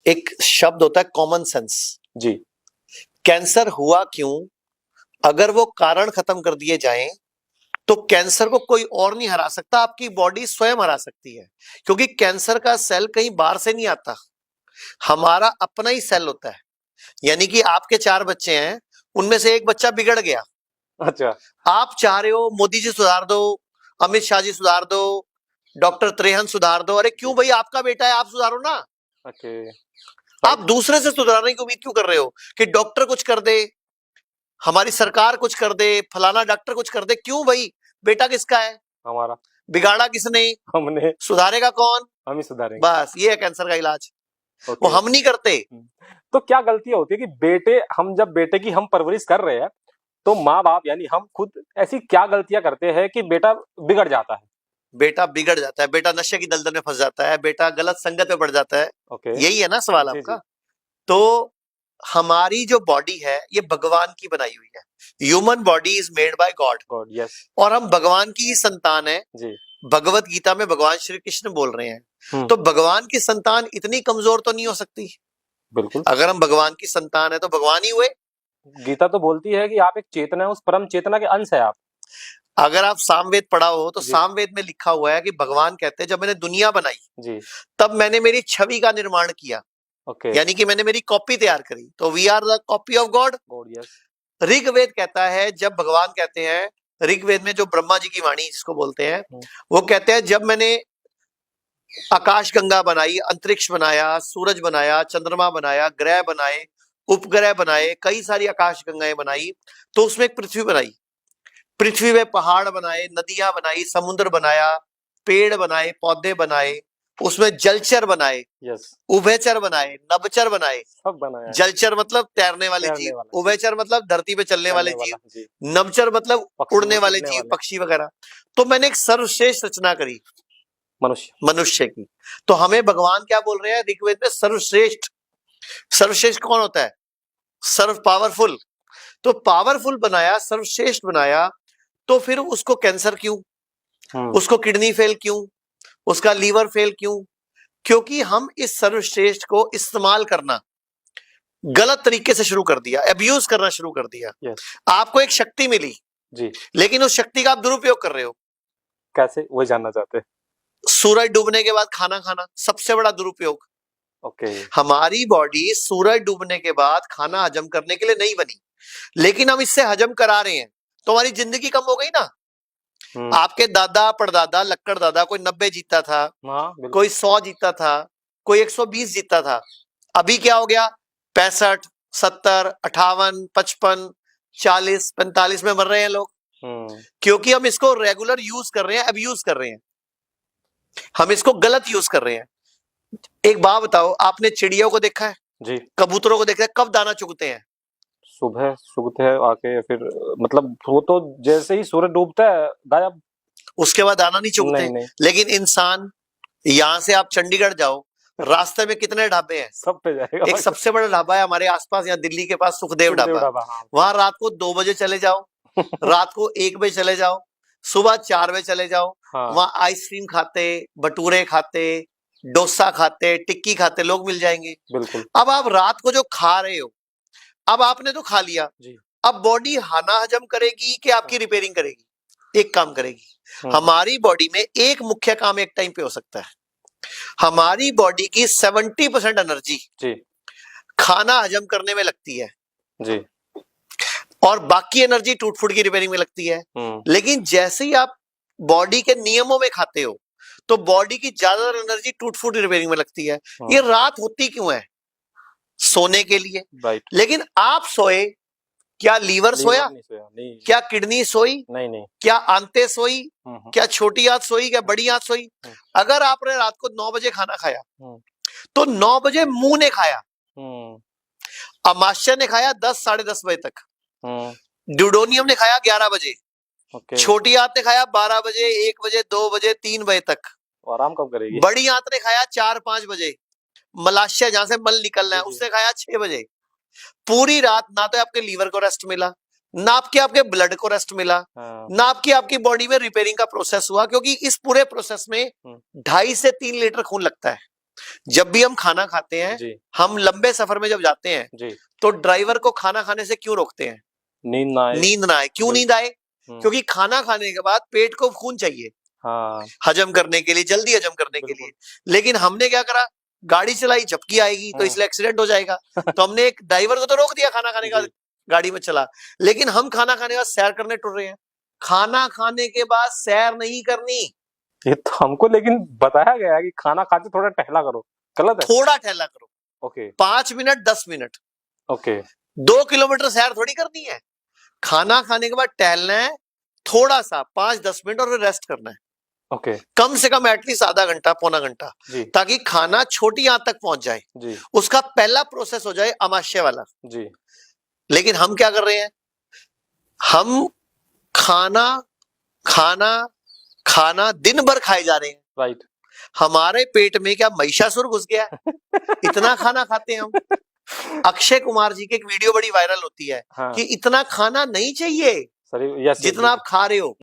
एक शब्द होता है कॉमन सेंस। जी। कैंसर हुआ क्यों, अगर वो कारण खत्म कर दिए जाएं तो कैंसर को कोई और नहीं हरा सकता, आपकी बॉडी स्वयं हरा सकती है। क्योंकि कैंसर का सेल कहीं बाहर से नहीं आता, हमारा अपना ही सेल होता है। यानी कि आपके 4 बच्चे हैं, उनमें से एक बच्चा बिगड़ गया, अच्छा। आप चाह रहे हो मोदी जी सुधार दो, अमित शाह जी सुधार दो, डॉक्टर त्रेहन सुधार दो। अरे क्यों भाई, आपका बेटा है, आप सुधारो ना। ओके। आप दूसरे से सुधारने की उम्मीद क्यों कर रहे हो कि डॉक्टर कुछ कर दे, हमारी सरकार कुछ कर दे, फलाना डॉक्टर कुछ कर दे? क्यों भाई, बेटा किसका है, हमारा। बिगाड़ा किसने, हमने। सुधारेगा कौन? हम ही सुधारेंगे। बस ये है कैंसर का इलाज, वो ओके। हम नहीं करते। तो क्या गलतियां होती है कि बेटे, हम जब बेटे की हम परवरिश कर रहे हैं तो माँ बाप यानी हम खुद ऐसी क्या गलतियां करते हैं कि बेटा बिगड़ जाता है? बेटा बिगड़ जाता है, बेटा नशे की दलदल में फंस जाता है, बेटा गलत संगत में पड़ जाता है। ओके। यही है ना सवाल जी आपका? जी। तो हमारी जो बॉडी है ये भगवान की बनाई हुई है। Human body is made by God, God. Yes. और हम भगवान की ही संतान है। जी। भगवत गीता में भगवान श्री कृष्ण बोल रहे हैं, तो भगवान की संतान इतनी कमजोर तो नहीं हो सकती। बिल्कुल। अगर हम भगवान की संतान है तो भगवान ही हुए। गीता तो बोलती है कि आप एक चेतना है, उस परम चेतना के अंश है आप। अगर आप सामवेद पढ़ा हो तो जी। सामवेद में लिखा हुआ है कि भगवान कहते हैं जब मैंने दुनिया बनाई जी। तब मैंने मेरी छवि का निर्माण किया, ओके। यानी कि मैंने मेरी कॉपी तैयार करी। तो we are the copy of God. God. Yes. Rigveda कहता है, जब भगवान कहते हैं, ऋग्वेद में जो ब्रह्मा जी की वाणी जिसको बोलते हैं, वो कहते हैं जब मैंने आकाश गंगा बनाई, अंतरिक्ष बनाया, सूरज बनाया, चंद्रमा बनाया, ग्रह बनाए, उपग्रह बनाए, कई सारी आकाश गंगाएं बनाई, तो उसमें एक पृथ्वी बनाई। पृथ्वी में पहाड़ बनाए, नदियां बनाई, समुद्र बनाया, पेड़ बनाए, पौधे बनाए, उसमें जलचर बनाए, यस। उभयचर बनाए, नभचर बनाए। सब बनाया। जलचर मतलब तैरने वाले तैरने जीव, वाला। उभयचर मतलब धरती पे चलने वाले चलने जीव, वाला। जी। नभचर मतलब पक्षी, उड़ने वाले उड़ने जीव, वाले। पक्षी वगैरह। तो मैंने एक सर्वश्रेष्ठ रचना करी मनुष्य। मनुष्य की। तो हमें भगवान क्या बोल रहे हैं ऋग्वेद में? सर्वश्रेष्ठ। सर्वश्रेष्ठ कौन होता है? सर्व पावरफुल। तो पावरफुल बनाया, सर्वश्रेष्ठ बनाया, तो फिर उसको कैंसर क्यों, उसको किडनी फेल क्यों, उसका लीवर फेल क्यों? क्योंकि हम इस सर्वश्रेष्ठ को इस्तेमाल करना गलत तरीके से शुरू कर दिया, अब्यूज करना शुरू कर दिया। यस। आपको एक शक्ति मिली जी। लेकिन उस शक्ति का आप दुरुपयोग कर रहे हो। कैसे, वो जानना चाहते हैं। सूरज डूबने के बाद खाना खाना सबसे बड़ा दुरुपयोग। ओके। हमारी बॉडी सूरज डूबने के बाद खाना हजम करने के लिए नहीं बनी, लेकिन हम इससे हजम करा रहे हैं, तो हमारी जिंदगी कम हो गई ना। आपके दादा परदादा लक्कड़ दादा कोई 90 जीता था, कोई 100 जीता था, कोई 120 जीता था। अभी क्या हो गया? 65, 70, 58, 55, 40, 45 में मर रहे हैं लोग। क्योंकि हम इसको रेगुलर यूज कर रहे हैं, अब्यूज कर रहे हैं, हम इसको गलत यूज कर रहे हैं। एक बात बताओ, आपने चिड़ियों को देखा है? जी। कबूतरों को देखा है? कब दाना चुगते हैं? सुबह चुगते हैं आके, फिर मतलब वो तो जैसे ही सूरज डूबता है गायब, उसके बाद दाना नहीं चुगते। नहीं। लेकिन इंसान, यहां से आप चंडीगढ़ जाओ, रास्ते में कितने ढाबे हैं? सब पे जाएगा। एक सबसे बड़ा ढाबा है हमारे आसपास, यहाँ दिल्ली के पास, सुखदेव ढाबा। वहां रात को 2 बजे चले जाओ, रात को 1 बजे चले जाओ, सुबह 4 बजे चले जाओ। वहां आइसक्रीम खाते, भटूरे खाते, डोसा खाते, टिक्की खाते लोग मिल जाएंगे। बिल्कुल। अब आप रात को जो खा रहे हो, अब आपने तो खा लिया जी, अब बॉडी खाना हजम करेगी कि आपकी रिपेयरिंग करेगी? एक काम करेगी। हमारी बॉडी में एक मुख्य काम एक टाइम पे हो सकता है। हमारी बॉडी की 70% एनर्जी जी खाना हजम करने में लगती है जी, और बाकी एनर्जी टूट फूट की रिपेयरिंग में लगती है। लेकिन जैसे ही आप बॉडी के नियमों में खाते हो तो बॉडी की ज्यादातर एनर्जी टूट फूट रिपेयरिंग में लगती है। ये रात होती क्यों है? सोने के लिए। राइट। लेकिन आप सोए, क्या लीवर सोया? नहीं। क्या किडनी सोई? नहीं। क्या आंतें सोई? क्या छोटी आंत सोई? क्या बड़ी आंत सोई? अगर आपने रात को 9 बजे खाना खाया तो 9 बजे मुंह ने खाया, अमाशय ने खाया 10 साढ़े 10 बजे तक, ड्यूडोनियम ने खाया 11 बजे, छोटी आंत ने खाया 12 बजे, 1 बजे, 2 बजे, 3 बजे तक। आराम कब करेगी? बड़ी आंत ने खाया 4-5 बजे, मलाशय जहां से मल निकलना है उसने खाया 6 बजे। पूरी रात ना तो आपके लीवर को रेस्ट मिला, ना आपके ब्लड को रेस्ट मिला, ना आपकी बॉडी में रिपेयरिंग का प्रोसेस हुआ। क्योंकि इस पूरे प्रोसेस में 2.5 से 3 लीटर खून लगता है। जब भी हम खाना खाते हैं, जी हम लंबे सफर में जब जाते हैं जी, तो ड्राइवर को खाना खाने से क्यों रोकते हैं? नींद ना आए। नींद ना आए। क्यों नींद आए? हम्म, क्योंकि खाना खाने के बाद पेट को खून चाहिए हाँ हजम करने के लिए, जल्दी हजम करने के बिल्कुल। लिए। लेकिन हमने क्या करा, गाड़ी चलाई, झपकी आएगी तो इसलिए एक्सीडेंट हो जाएगा, तो हमने एक ड्राइवर को तो रोक दिया खाना खाने का, जी गाड़ी में चला। लेकिन हम खाना खाने के बाद सैर करने टुर रहे हैं। खाना खाने के बाद सैर नहीं करनी, ये तो हमको लेकिन बताया गया है कि खाना खाते थोड़ा टहला करो, गलत है? थोड़ा टहला करो, okay 5 minute 10 minute, okay 2 kilometre सैर थोड़ी करनी है। खाना खाने के बाद टहलना है थोड़ा सा, 5-10 मिनट, और फिर रेस्ट करना है, ओके कम से कम एटलीस्ट आधा घंटा पौना घंटा, जी ताकि खाना छोटी आंत तक पहुंच जाए, जी उसका पहला प्रोसेस हो जाए आमाशय वाला। जी लेकिन हम क्या कर रहे हैं, हम खाना खाना खाना दिन भर खाए जा रहे हैं। राइट। हमारे पेट में क्या महिषासुर घुस गया? इतना खाना खाते हैं हम। अक्षय कुमार जी की एक वीडियो बड़ी वायरल होती है हाँ कि इतना खाना नहीं चाहिए सर, यस जितना आप खा रहे हो।